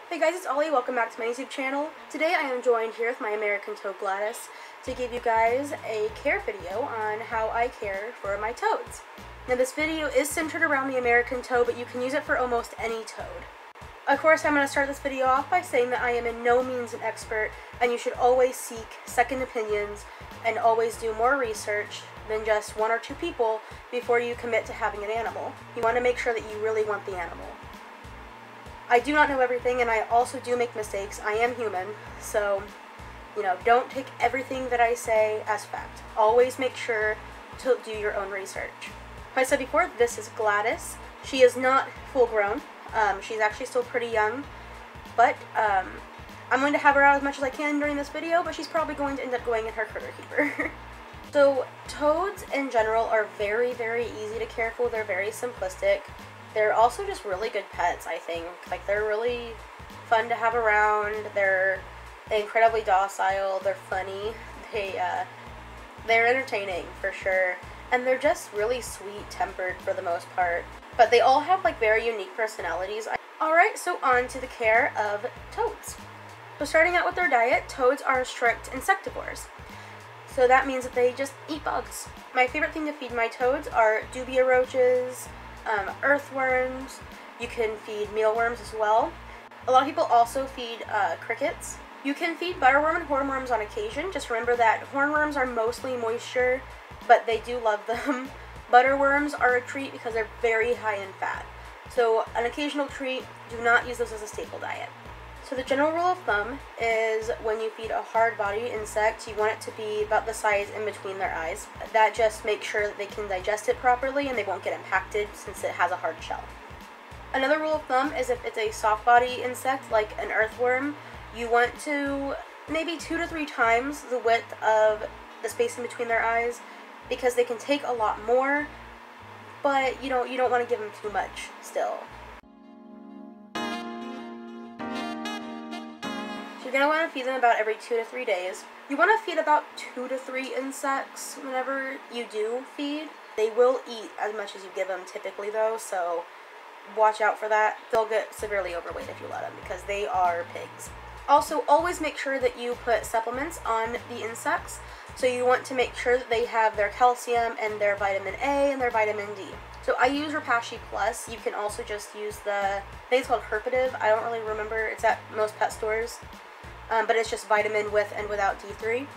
Hey guys, it's Ollie. Welcome back to my YouTube channel. Today I am joined here with my American toad Gladys to give you guys a care video on how I care for my toads. Now this video is centered around the American toad, but you can use it for almost any toad. Of course, I'm going to start this video off by saying that I am in no means an expert, and you should always seek second opinions and always do more research than just one or two people before you commit to having an animal. You want to make sure that you really want the animal. I do not know everything, and I also do make mistakes. I am human, so, don't take everything that I say as fact. Always make sure to do your own research. Like I said before, this is Gladys. She is not full grown. She's actually still pretty young, but I'm going to have her out as much as I can during this video, but she's probably going to end up going in her critter keeper. So, toads in general are very, very easy to care for. They're very simplistic. They're also just really good pets, I think. Like, they're really fun to have around. They're incredibly docile. They're funny. They're entertaining, for sure. And they're just really sweet-tempered for the most part. But they all have, like, very unique personalities. Alright, so on to the care of toads. So starting out with their diet, toads are strict insectivores. So that means that they just eat bugs. My favorite thing to feed my toads are dubia roaches, earthworms. You can feed mealworms as well. A lot of people also feed crickets. You can feed butterworm and hornworms on occasion. Just remember that hornworms are mostly moisture, but they do love them. Butterworms are a treat because they're very high in fat. So an occasional treat, do not use those as a staple diet. So the general rule of thumb is when you feed a hard-bodied insect, you want it to be about the size in between their eyes. That just makes sure that they can digest it properly and they won't get impacted since it has a hard shell. Another rule of thumb is if it's a soft-bodied insect like an earthworm, you want to maybe 2 to 3 times the width of the space in between their eyes because they can take a lot more, but you don't want to give them too much still. You're going to want to feed them about every 2 to 3 days. You want to feed about 2 to 3 insects whenever you do feed. They will eat as much as you give them typically though, so watch out for that. They'll get severely overweight if you let them because they are pigs. Also, always make sure that you put supplements on the insects. So you want to make sure that they have their calcium and their vitamin A and their vitamin D. So I use Repashy Plus. You can also just use I think it's called Herpative. I don't really remember. It's at most pet stores. But it's just vitamin with and without D3.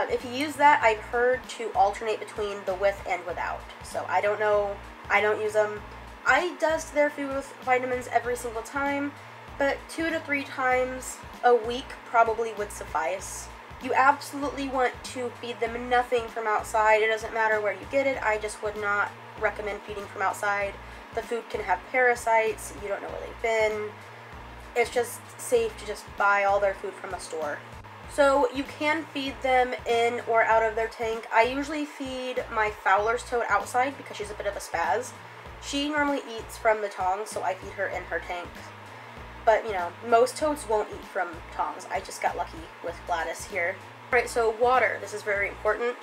If you use that, I've heard to alternate between the with and without. So I don't know, I don't use them. I dust their food with vitamins every single time, but 2 to 3 times a week probably would suffice. You absolutely want to feed them nothing from outside. It doesn't matter where you get it. I just would not recommend feeding from outside. The food can have parasites. You don't know where they've been. It's just safe to just buy all their food from a store. So you can feed them in or out of their tank. I usually feed my Fowler's toad outside because she's a bit of a spaz. She normally eats from the tongs, so I feed her in her tank. But, most toads won't eat from tongs. I just got lucky with Gladys here. Alright, so water. This is very important.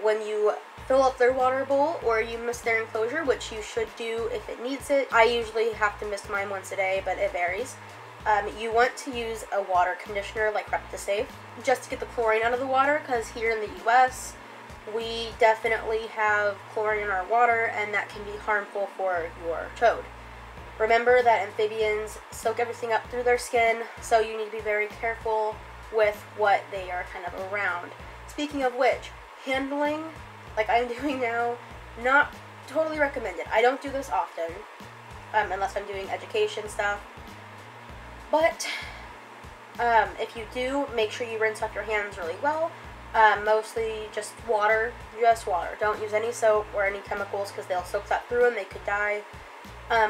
When you fill up their water bowl or you mist their enclosure, which you should do if it needs it. I usually have to mist mine once a day, but it varies. You want to use a water conditioner like Reptisafe just to get the chlorine out of the water, because here in the US we definitely have chlorine in our water and that can be harmful for your toad. Remember that amphibians soak everything up through their skin, so you need to be very careful with what they are kind of around. Speaking of which, handling, like I'm doing now, not totally recommended. I don't do this often, unless I'm doing education stuff. But, if you do, make sure you rinse off your hands really well. Mostly just water. Don't use any soap or any chemicals because they'll soak that through and they could die.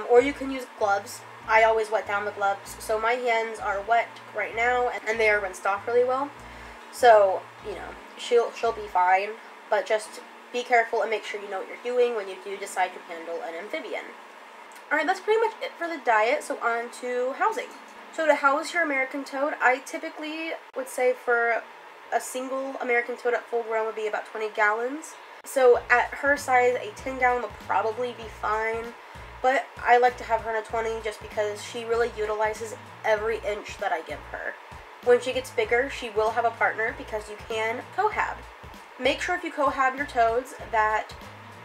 Or you can use gloves. I always wet down the gloves. So my hands are wet right now and they are rinsed off really well. So, she'll be fine. But just be careful and make sure you know what you're doing when you do decide to handle an amphibian. Alright, that's pretty much it for the diet, so on to housing. So to house your American toad, I typically would say for a single American toad at full grown would be about 20 gallons. So at her size, a 10 gallon would probably be fine. but I like to have her in a 20 just because she really utilizes every inch that I give her. When she gets bigger, she will have a partner because you can cohab. Make sure if you cohab your toads that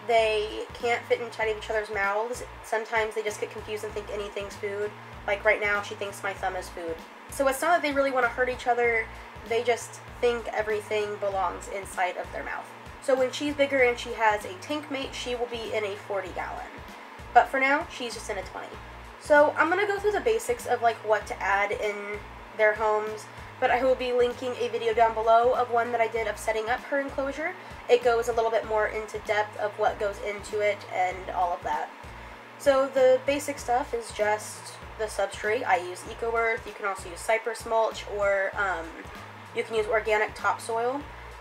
they can't fit inside of each other's mouths. Sometimes they just get confused and think anything's food. Like right now, she thinks my thumb is food. So it's not that they really want to hurt each other, they just think everything belongs inside of their mouth. So when she's bigger and she has a tank mate, she will be in a 40-gallon. But for now, she's just in a 20. So I'm going to go through the basics of like what to add in their homes, but I will be linking a video down below of one that I did of setting up her enclosure. It goes a little bit more into depth of what goes into it and all of that. So the basic stuff is just the substrate. I use EcoEarth. You can also use cypress mulch, or you can use organic topsoil.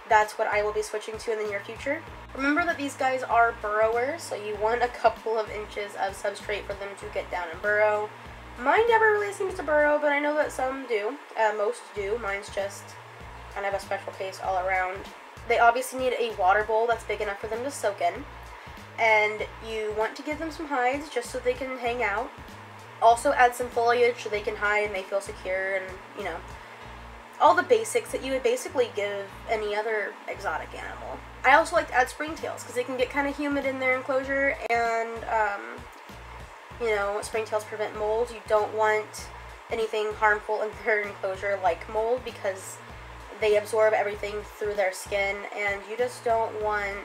That's what I will be switching to in the near future. Remember that these guys are burrowers, so you want a couple of inches of substrate for them to get down and burrow. Mine never really seems to burrow, but I know that some do. Most do. Mine's just kind of a special case all around. They obviously need a water bowl that's big enough for them to soak in. And you want to give them some hides just so they can hang out. Also add some foliage so they can hide and they feel secure, and, you know, all the basics that you would basically give any other exotic animal. I also like to add springtails because they can get kind of humid in their enclosure, and you know, springtails prevent mold. You don't want anything harmful in their enclosure like mold because they absorb everything through their skin, and you just don't want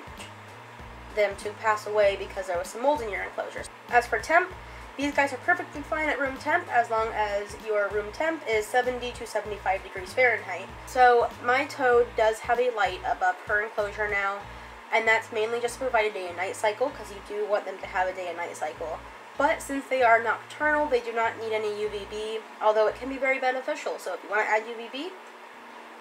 them to pass away because there was some mold in your enclosure. As for temp, these guys are perfectly fine at room temp as long as your room temp is 70 to 75 degrees Fahrenheit. So my toad does have a light above her enclosure now, and that's mainly just to provide a day and night cycle because you do want them to have a day and night cycle. But since they are nocturnal, they do not need any UVB, although it can be very beneficial. So if you want to add UVB,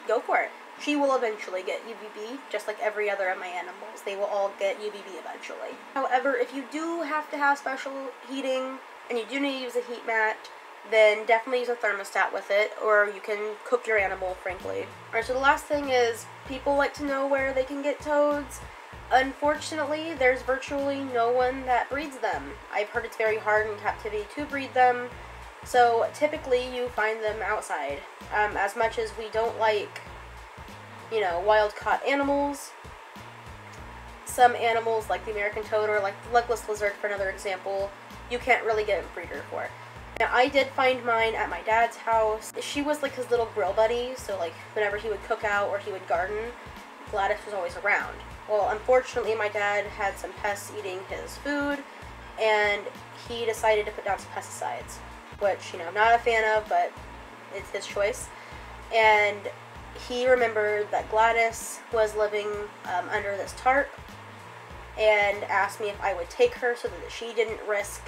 go for it. She will eventually get UVB, just like every other of my animals. They will all get UVB eventually. However, if you do have to have special heating, and you do need to use a heat mat, then definitely use a thermostat with it, or you can cook your animal, frankly. Alright, so the last thing is, people like to know where they can get toads. Unfortunately, there's virtually no one that breeds them. I've heard it's very hard in captivity to breed them, so typically you find them outside. As much as we don't like, you know, wild-caught animals, some animals like the American toad or like the legless lizard, for another example, you can't really get a breeder for. Now, I did find mine at my dad's house. She was like his little grill buddy, so like whenever he would cook out or he would garden, Gladys was always around. Well, unfortunately, my dad had some pests eating his food, and he decided to put down some pesticides, which, you know, I'm not a fan of, but it's his choice. And he remembered that Gladys was living under this tarp, and asked me if I would take her so that she didn't risk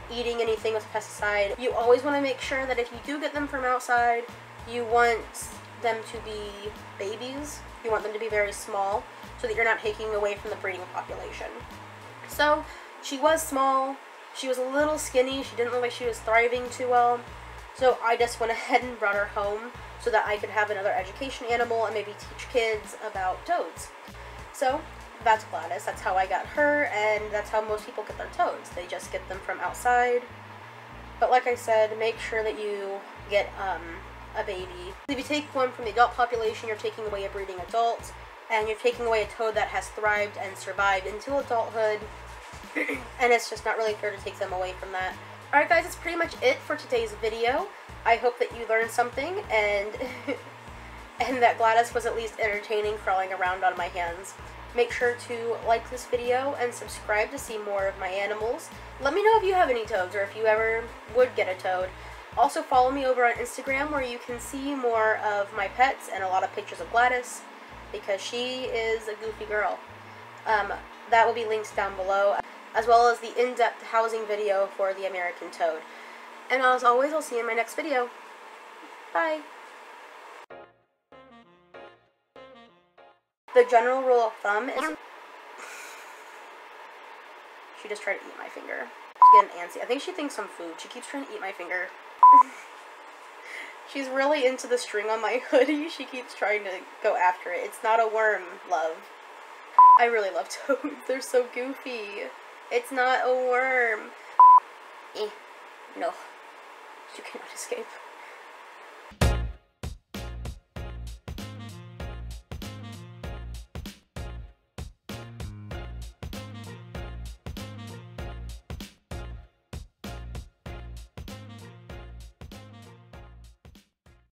eating anything with pesticide. You always want to make sure that if you do get them from outside, you want them to be babies. You want them to be very small so that you're not taking away from the breeding population. So she was small, she was a little skinny, she didn't look like she was thriving too well, so I just went ahead and brought her home so that I could have another education animal and maybe teach kids about toads. So that's Gladys. That's how I got her, and that's how most people get their toads. They just get them from outside. But like I said, make sure that you get a baby. If you take one from the adult population, you're taking away a breeding adult, and you're taking away a toad that has thrived and survived until adulthood, and it's just not really fair to take them away from that. Alright guys, that's pretty much it for today's video. I hope that you learned something, and and that Gladys was at least entertaining crawling around on my hands. Make sure to like this video and subscribe to see more of my animals. Let me know if you have any toads or if you ever would get a toad. Also follow me over on Instagram where you can see more of my pets and a lot of pictures of Gladys because she is a goofy girl. That will be linked down below, as well as the in-depth housing video for the American toad. And as always, I'll see you in my next video. Bye! The general rule of thumb is... She just tried to eat my finger. She's getting antsy. I think she thinks I'm food. She keeps trying to eat my finger. She's really into the string on my hoodie. She keeps trying to go after it. It's not a worm, love. I really love toads. They're so goofy. It's not a worm. No. You cannot escape.